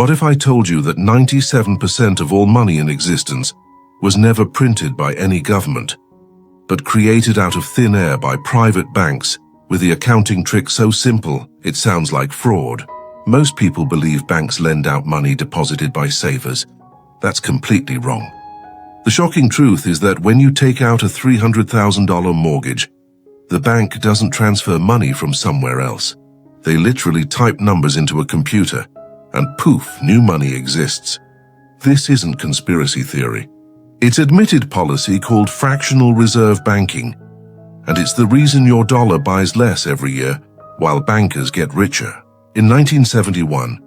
What if I told you that 97% of all money in existence was never printed by any government, but created out of thin air by private banks with the accounting trick so simple it sounds like fraud? Most people believe banks lend out money deposited by savers. That's completely wrong. The shocking truth is that when you take out a $300,000 mortgage, the bank doesn't transfer money from somewhere else. They literally type numbers into a computer, and poof, new money exists. This isn't conspiracy theory. It's admitted policy called fractional reserve banking, and it's the reason your dollar buys less every year while bankers get richer. In 1971,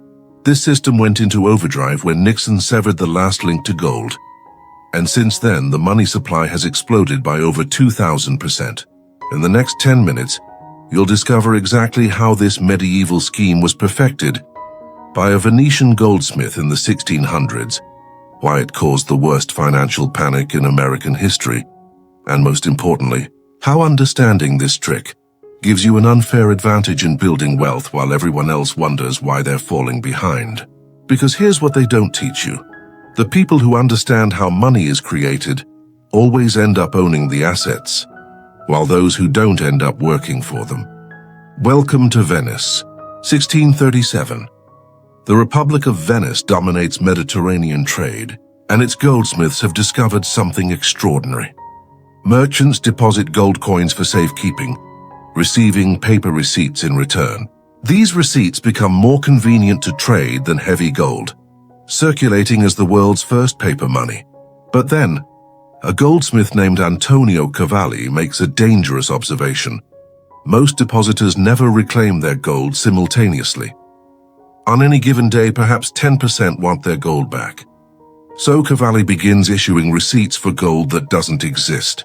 this system went into overdrive when Nixon severed the last link to gold, and since then the money supply has exploded by over 2,000%. In the next 10 minutes, you'll discover exactly how this medieval scheme was perfected by a Venetian goldsmith in the 1600s, why it caused the worst financial panic in American history, and most importantly, how understanding this trick gives you an unfair advantage in building wealth while everyone else wonders why they're falling behind. Because here's what they don't teach you. The people who understand how money is created always end up owning the assets, while those who don't end up working for them. Welcome to Venice, 1637. The Republic of Venice dominates Mediterranean trade, and its goldsmiths have discovered something extraordinary. Merchants deposit gold coins for safekeeping, receiving paper receipts in return. These receipts become more convenient to trade than heavy gold, circulating as the world's first paper money. But then, a goldsmith named Antonio Cavalli makes a dangerous observation. Most depositors never reclaim their gold simultaneously. On any given day, perhaps 10% want their gold back. So Cavalli begins issuing receipts for gold that doesn't exist,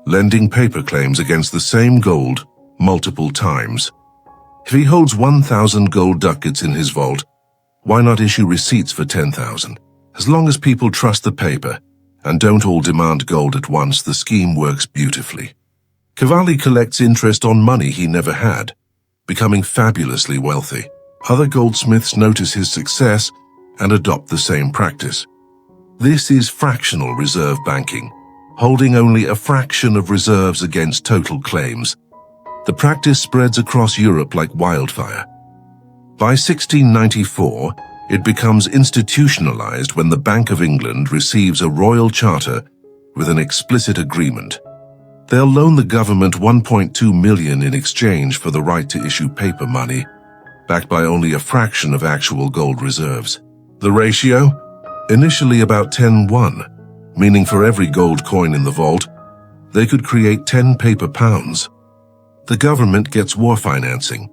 lending paper claims against the same gold multiple times. If he holds 1,000 gold ducats in his vault, why not issue receipts for 10,000? As long as people trust the paper and don't all demand gold at once, the scheme works beautifully. Cavalli collects interest on money he never had, becoming fabulously wealthy. Other goldsmiths notice his success and adopt the same practice. This is fractional reserve banking, holding only a fraction of reserves against total claims. The practice spreads across Europe like wildfire. By 1694, it becomes institutionalized when the Bank of England receives a royal charter with an explicit agreement. They'll loan the government $1.2 million in exchange for the right to issue paper money, backed by only a fraction of actual gold reserves. The ratio? Initially about 10:1, meaning for every gold coin in the vault, they could create 10 paper pounds. The government gets war financing.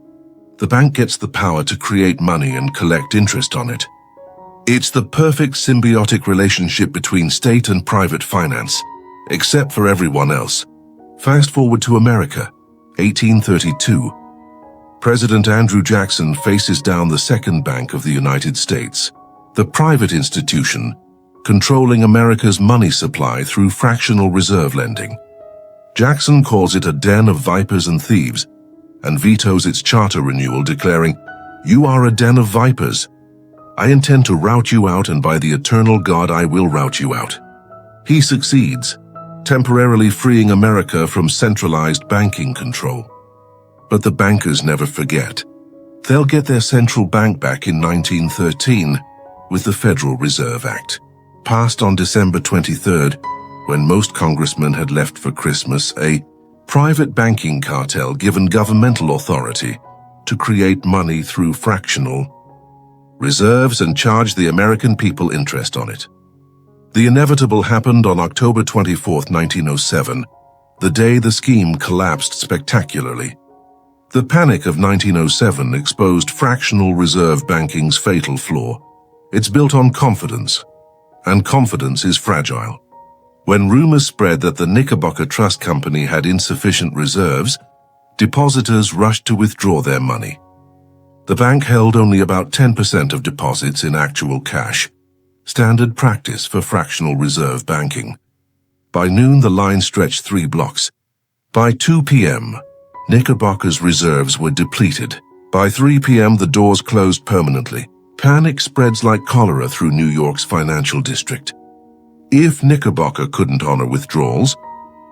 The bank gets the power to create money and collect interest on it. It's the perfect symbiotic relationship between state and private finance, except for everyone else. Fast forward to America, 1832. President Andrew Jackson faces down the second bank of the United States, the private institution controlling America's money supply through fractional reserve lending. Jackson calls it a den of vipers and thieves and vetoes its charter renewal, declaring, "You are a den of vipers. I intend to rout you out, and by the eternal God I will rout you out." He succeeds, temporarily freeing America from centralized banking control. But the bankers never forget. They'll get their central bank back in 1913 with the Federal Reserve Act, passed on December 23rd, when most congressmen had left for Christmas, a private banking cartel given governmental authority to create money through fractional reserves and charge the American people interest on it. The inevitable happened on October 24, 1907, the day the scheme collapsed spectacularly. The panic of 1907 exposed fractional reserve banking's fatal flaw. It's built on confidence, and confidence is fragile. When rumors spread that the Knickerbocker Trust Company had insufficient reserves, depositors rushed to withdraw their money. The bank held only about 10% of deposits in actual cash, standard practice for fractional reserve banking. By noon, the line stretched 3 blocks. By 2 p.m., Knickerbocker's reserves were depleted. By 3 p.m., the doors closed permanently. Panic spreads like cholera through New York's financial district. If Knickerbocker couldn't honor withdrawals,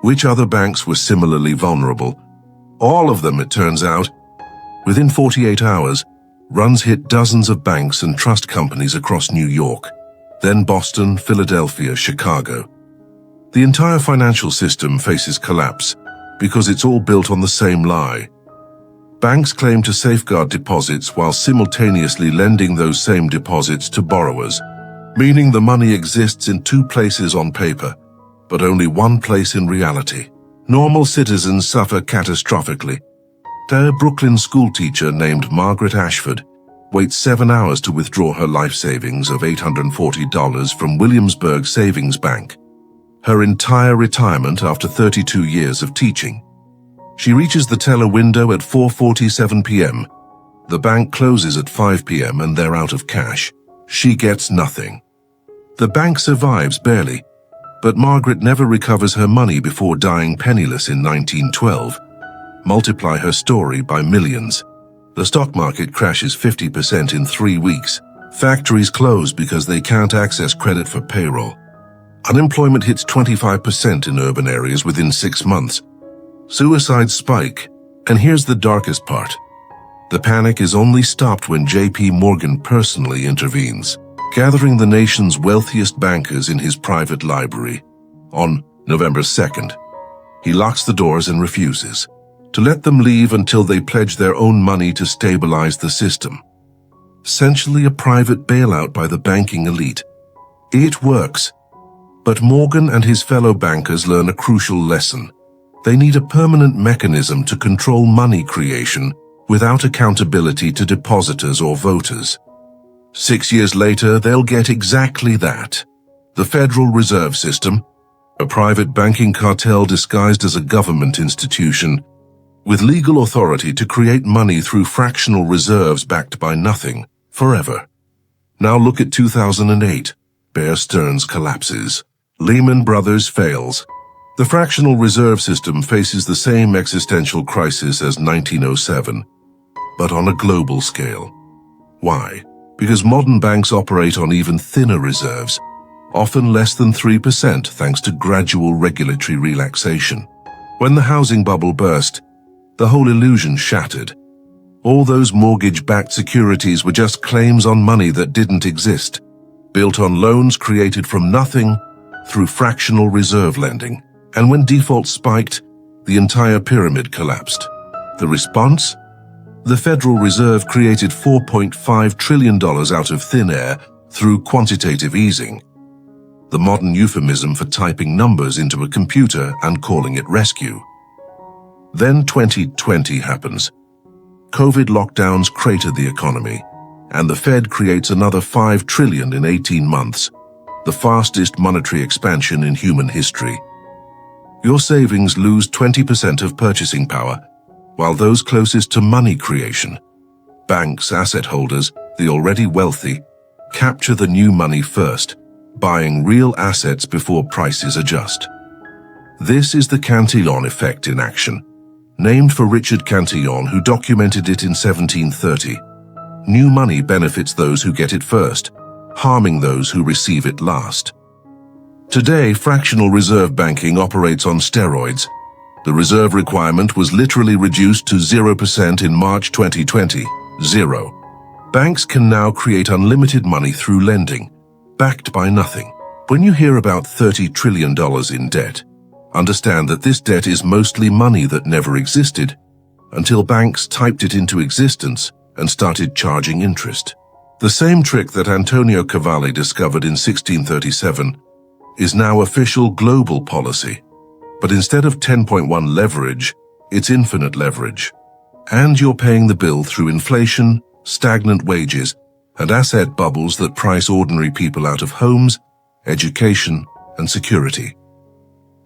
which other banks were similarly vulnerable? All of them, it turns out. Within 48 hours, runs hit dozens of banks and trust companies across New York, then Boston, Philadelphia, Chicago. The entire financial system faces collapse because it's all built on the same lie. Banks claim to safeguard deposits while simultaneously lending those same deposits to borrowers, meaning the money exists in two places on paper, but only one place in reality. Normal citizens suffer catastrophically. A Brooklyn schoolteacher named Margaret Ashford waits 7 hours to withdraw her life savings of $840 from Williamsburg Savings Bank, her entire retirement after 32 years of teaching. She reaches the teller window at 4:47 p.m. The bank closes at 5 p.m. and they're out of cash. She gets nothing. The bank survives barely, but Margaret never recovers her money before dying penniless in 1912. Multiply her story by millions. The stock market crashes 50% in 3 weeks. Factories close because they can't access credit for payroll. Unemployment hits 25% in urban areas within 6 months. Suicides spike, and here's the darkest part. The panic is only stopped when J.P. Morgan personally intervenes, gathering the nation's wealthiest bankers in his private library. On November 2nd, he locks the doors and refuses to let them leave until they pledge their own money to stabilize the system. Essentially a private bailout by the banking elite. It works, but Morgan and his fellow bankers learn a crucial lesson. They need a permanent mechanism to control money creation without accountability to depositors or voters. 6 years later, they'll get exactly that. The Federal Reserve System, a private banking cartel disguised as a government institution, with legal authority to create money through fractional reserves backed by nothing, forever. Now look at 2008. Bear Stearns collapses. Lehman Brothers fails. The fractional reserve system faces the same existential crisis as 1907, but on a global scale. Why? Because modern banks operate on even thinner reserves, often less than 3% thanks to gradual regulatory relaxation. When the housing bubble burst, the whole illusion shattered. All those mortgage-backed securities were just claims on money that didn't exist, built on loans created from nothing through fractional reserve lending. And when default spiked, the entire pyramid collapsed. The response? The Federal Reserve created $4.5 trillion out of thin air through quantitative easing, the modern euphemism for typing numbers into a computer and calling it rescue. Then 2020 happens. COVID lockdowns crater the economy, and the Fed creates another $5 trillion in 18 months, the fastest monetary expansion in human history. Your savings lose 20% of purchasing power, while those closest to money creation, banks, asset holders, the already wealthy, capture the new money first, buying real assets before prices adjust. This is the Cantillon effect in action, named for Richard Cantillon, who documented it in 1730. New money benefits those who get it first, harming those who receive it last. Today, fractional reserve banking operates on steroids. The reserve requirement was literally reduced to 0% in March 2020. Zero. Banks can now create unlimited money through lending, backed by nothing. When you hear about $30 trillion in debt, understand that this debt is mostly money that never existed until banks typed it into existence and started charging interest. The same trick that Antonio Cavalli discovered in 1637 is now official global policy. But instead of 10.1 leverage, it's infinite leverage. And you're paying the bill through inflation, stagnant wages, and asset bubbles that price ordinary people out of homes, education, and security.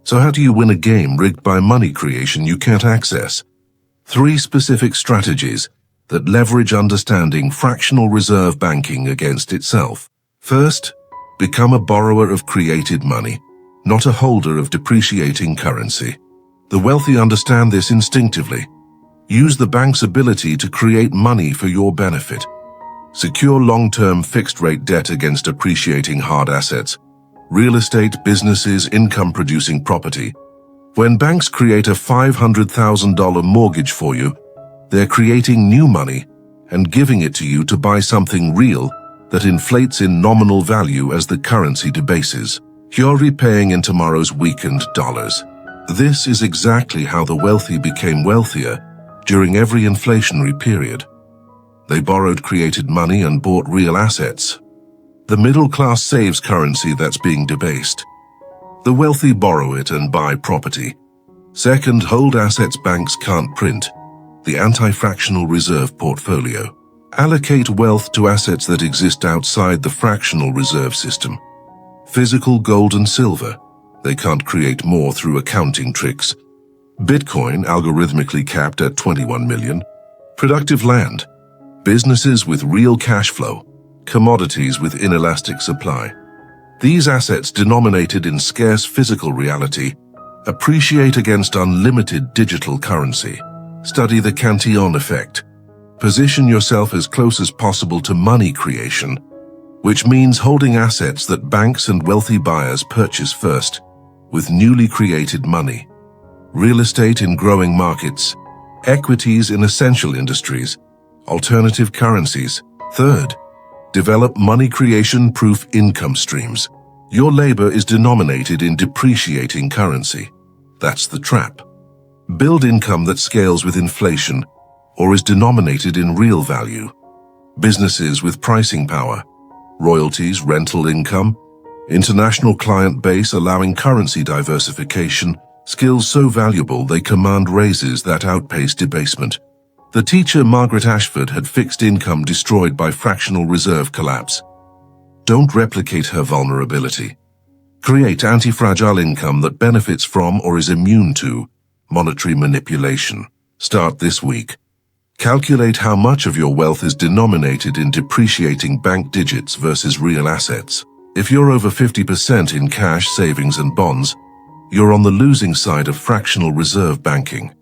So how do you win a game rigged by money creation you can't access? 3 specific strategies that leverage understanding fractional reserve banking against itself. First, become a borrower of created money, not a holder of depreciating currency. The wealthy understand this instinctively. Use the bank's ability to create money for your benefit. Secure long-term fixed-rate debt against appreciating hard assets. Real estate, businesses, income-producing property. When banks create a $500,000 mortgage for you, they're creating new money and giving it to you to buy something real that inflates in nominal value as the currency debases. You're repaying in tomorrow's weakened dollars. This is exactly how the wealthy became wealthier during every inflationary period. They borrowed created money and bought real assets. The middle class saves currency that's being debased. The wealthy borrow it and buy property. Second, hold assets banks can't print. The anti-fractional reserve portfolio. Allocate wealth to assets that exist outside the fractional reserve system. Physical gold and silver. They can't create more through accounting tricks. Bitcoin, algorithmically capped at 21 million. Productive land. Businesses with real cash flow. Commodities with inelastic supply. These assets, denominated in scarce physical reality, appreciate against unlimited digital currency. Study the Cantillon effect. Position yourself as close as possible to money creation, which means holding assets that banks and wealthy buyers purchase first, with newly created money. Real estate in growing markets. Equities in essential industries. Alternative currencies. Third, develop money creation-proof income streams. Your labor is denominated in depreciating currency. That's the trap. Build income that scales with inflation or is denominated in real value. Businesses with pricing power. Royalties, rental income. International client base allowing currency diversification. Skills so valuable they command raises that outpace debasement. The teacher Margaret Ashford had fixed income destroyed by fractional reserve collapse. Don't replicate her vulnerability. Create anti-fragile income that benefits from or is immune to monetary manipulation. Start this week. Calculate how much of your wealth is denominated in depreciating bank digits versus real assets. If you're over 50% in cash, savings, and bonds, you're on the losing side of fractional reserve banking,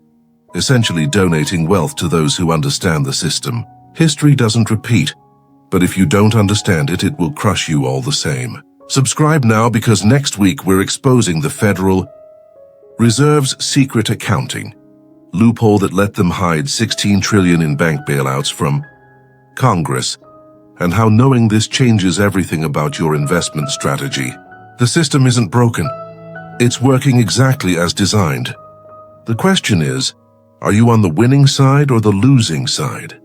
essentially donating wealth to those who understand the system. History doesn't repeat, but if you don't understand it, it will crush you all the same. Subscribe now, because next week we're exposing the Federal Reserve's secret accounting loophole that let them hide $16 trillion in bank bailouts from Congress, and how knowing this changes everything about your investment strategy. The system isn't broken. It's working exactly as designed. The question is, are you on the winning side or the losing side?